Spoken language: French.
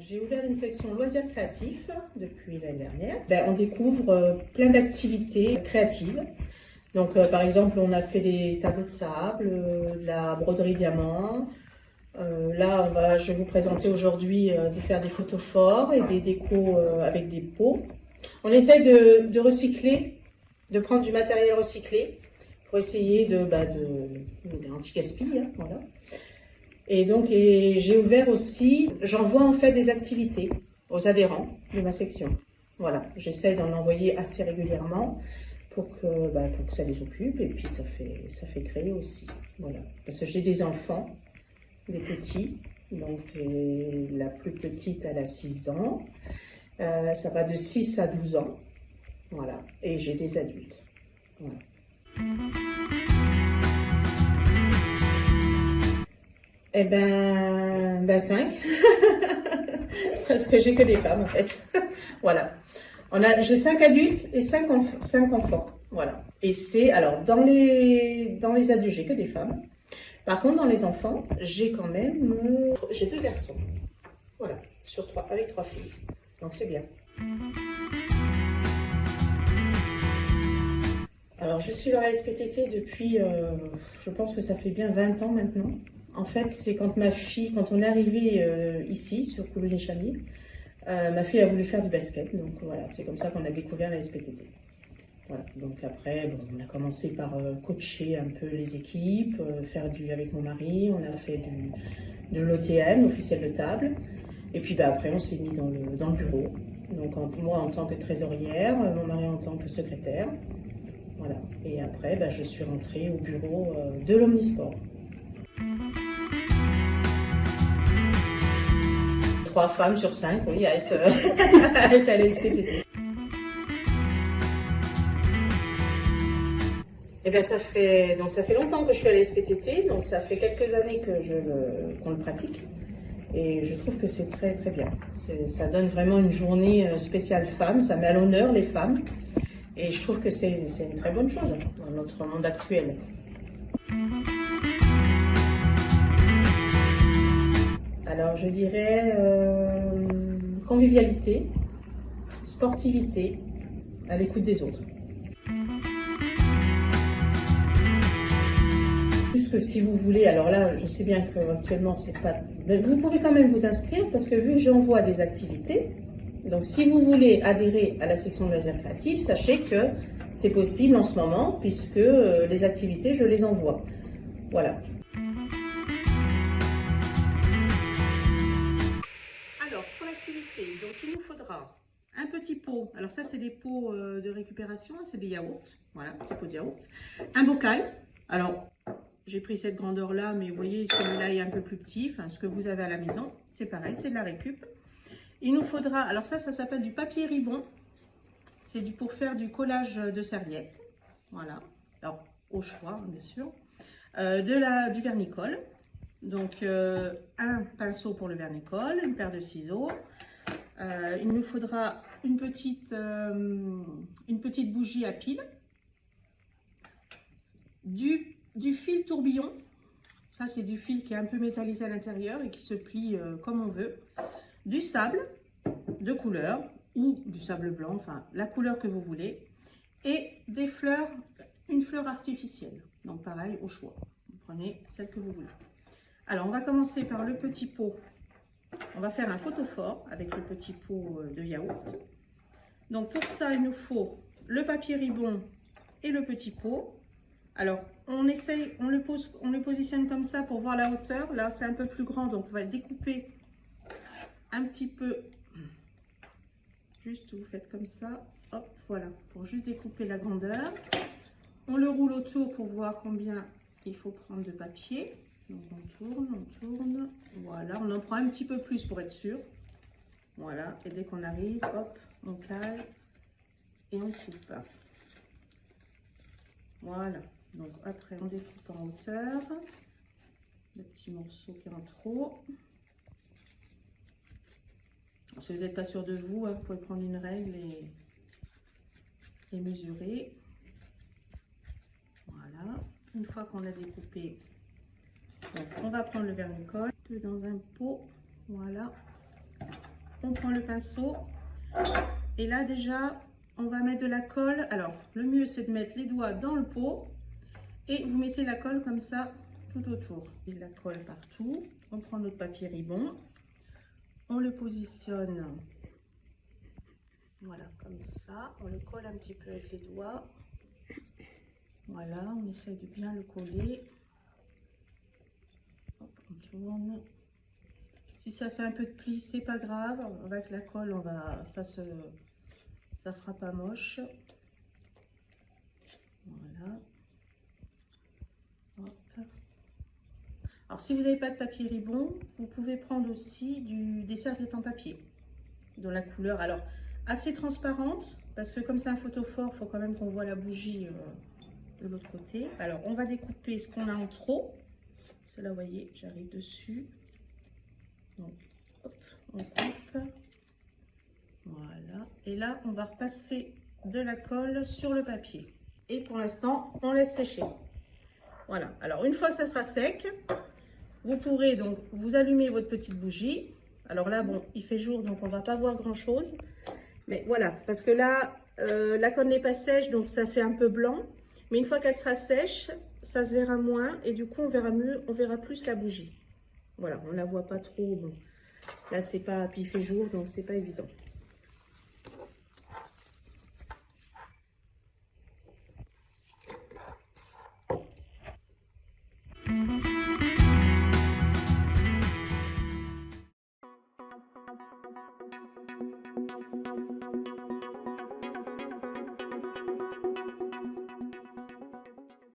J'ai ouvert une section loisirs créatifs depuis l'année dernière. On découvre plein d'activités créatives. Donc, par exemple, on a fait des tableaux de sable, de la broderie diamant. Là, je vais vous présenter aujourd'hui de faire des photos forts et des décos avec des pots. On essaie de recycler, de prendre du matériel recyclé pour essayer anti-gaspi, hein, voilà. Et donc, j'ai ouvert aussi, j'envoie en fait des activités aux adhérents de ma section. Voilà, j'essaie d'en envoyer assez régulièrement pour que ça les occupe et puis ça fait créer aussi. Voilà, parce que j'ai des enfants, des petits, donc la plus petite elle a 6 ans, ça va de 6 à 12 ans, voilà, et j'ai des adultes. Voilà. Eh ben 5, parce que j'ai que des femmes en fait. Voilà. J'ai 5 adultes et 5 enfants. Voilà. Et c'est, alors, dans les adultes, j'ai que des femmes. Par contre, dans les enfants, j'ai quand même, j'ai 2 garçons. Voilà. Sur 3, avec 3 filles. Donc c'est bien. Alors, je suis dans la SPTT depuis, je pense que ça fait bien 20 ans maintenant. En fait, c'est quand on est arrivé ici, sur Coulommiers-Chamy, ma fille a voulu faire du basket. Donc voilà, c'est comme ça qu'on a découvert la SPTT. Voilà. Donc après, on a commencé par coacher un peu les équipes, avec mon mari, on a fait de l'OTM, officiel de table. Et puis après, on s'est mis dans le bureau. Donc moi en tant que trésorière, mon mari en tant que secrétaire. Voilà. Et après, je suis rentrée au bureau de l'Omnisport. 3 femmes sur 5, oui, à être à l'SPTT. Eh bien, ça fait longtemps que je suis à la SPTT, donc ça fait quelques années qu'on le pratique. Et je trouve que c'est très très bien. Ça donne vraiment une journée spéciale femmes, ça met à l'honneur les femmes. Et je trouve que c'est une très bonne chose dans notre monde actuel. Alors je dirais convivialité, sportivité, à l'écoute des autres. Que si vous voulez, alors là, je sais bien qu'actuellement, c'est pas... Mais vous pouvez quand même vous inscrire parce que vu que j'envoie des activités, donc si vous voulez adhérer à la section de loisirs créatifs, sachez que c'est possible en ce moment puisque les activités, je les envoie. Voilà. Alors, pour l'activité, donc il nous faudra un petit pot. Alors ça, c'est des pots de récupération, c'est des yaourts. Voilà, petit pot de yaourt. Un bocal. Alors, j'ai pris cette grandeur-là, mais vous voyez, celui-là est un peu plus petit. Enfin, ce que vous avez à la maison, c'est pareil, c'est de la récup. Il nous faudra, alors ça s'appelle du papier ribon. C'est pour faire du collage de serviettes. Voilà. Alors, au choix, bien sûr. Du vernicole. Donc, un pinceau pour le vernicole, une paire de ciseaux. Il nous faudra une petite bougie à pile. Du fil tourbillon, ça c'est du fil qui est un peu métallisé à l'intérieur et qui se plie comme on veut. Du sable de couleur ou du sable blanc, enfin la couleur que vous voulez. Et des fleurs, une fleur artificielle. Donc pareil, au choix. Vous prenez celle que vous voulez. Alors on va commencer par le petit pot. On va faire un photophore avec le petit pot de yaourt. Donc pour ça, il nous faut le papier ribon et le petit pot. Alors, on le positionne comme ça pour voir la hauteur. Là, c'est un peu plus grand, donc on va découper un petit peu. Juste, vous faites comme ça. Hop, voilà, pour juste découper la grandeur. On le roule autour pour voir combien il faut prendre de papier. Donc, on tourne. Voilà, on en prend un petit peu plus pour être sûr. Voilà, et dès qu'on arrive, hop, on cale et on coupe. Voilà. Donc après, on découpe en hauteur, le petit morceau qui est en trop. Alors, si vous n'êtes pas sûr de vous, vous pouvez prendre une règle et mesurer. Voilà. Une fois qu'on a découpé, donc on va prendre le vernicole dans un pot. Voilà. on prend le pinceau. Et là, déjà, on va mettre de la colle. Alors, le mieux, c'est de mettre les doigts dans le pot. Et vous mettez la colle comme ça, tout autour. Et la colle partout. On prend notre papier ribon. On le positionne. Voilà, comme ça. On le colle un petit peu avec les doigts. Voilà, on essaie de bien le coller. Hop, on tourne. Si ça fait un peu de plis, c'est pas grave. Avec la colle, ça fera pas moche. Voilà. Hop. Alors, si vous n'avez pas de papier ribon, vous pouvez prendre aussi des serviettes en papier, dont la couleur, alors, assez transparente, parce que comme c'est un photophore, il faut quand même qu'on voit la bougie de l'autre côté. Alors, on va découper ce qu'on a en trop. Cela, vous voyez, j'arrive dessus. Donc, hop, on coupe. Voilà. Et là, on va repasser de la colle sur le papier. Et pour l'instant, on laisse sécher. Voilà. Alors, une fois que ça sera sec, vous pourrez donc vous allumer votre petite bougie. Alors là, bon, il fait jour, donc on va pas voir grand-chose. Mais voilà, parce que là, la colle n'est pas sèche, donc ça fait un peu blanc. Mais une fois qu'elle sera sèche, ça se verra moins. Et du coup, on verra mieux, on verra plus la bougie. Voilà, on la voit pas trop. Bon. Là, c'est pas, puis il fait jour, donc c'est pas évident.